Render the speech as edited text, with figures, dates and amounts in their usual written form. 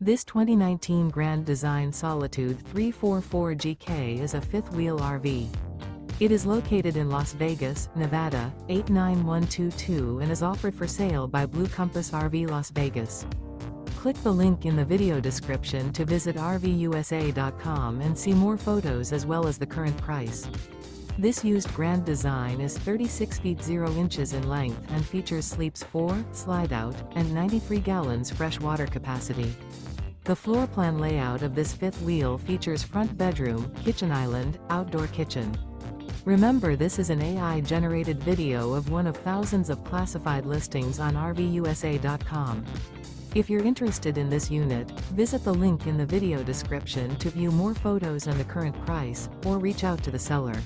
This 2019 Grand Design Solitude 344GK is a fifth-wheel RV. It is located in Las Vegas, Nevada, 89122 and is offered for sale by Blue Compass RV Las Vegas. Click the link in the video description to visit RVUSA.com and see more photos as well as the current price. This used Grand Design is 36 feet 0 inches in length and features sleeps 4, Slideout, and 93 gallons fresh water capacity. The floor plan layout of this fifth wheel features front bedroom, kitchen island, outdoor kitchen. Remember, this is an AI-generated video of one of thousands of classified listings on RVUSA.com. If you're interested in this unit, visit the link in the video description to view more photos and the current price, or reach out to the seller.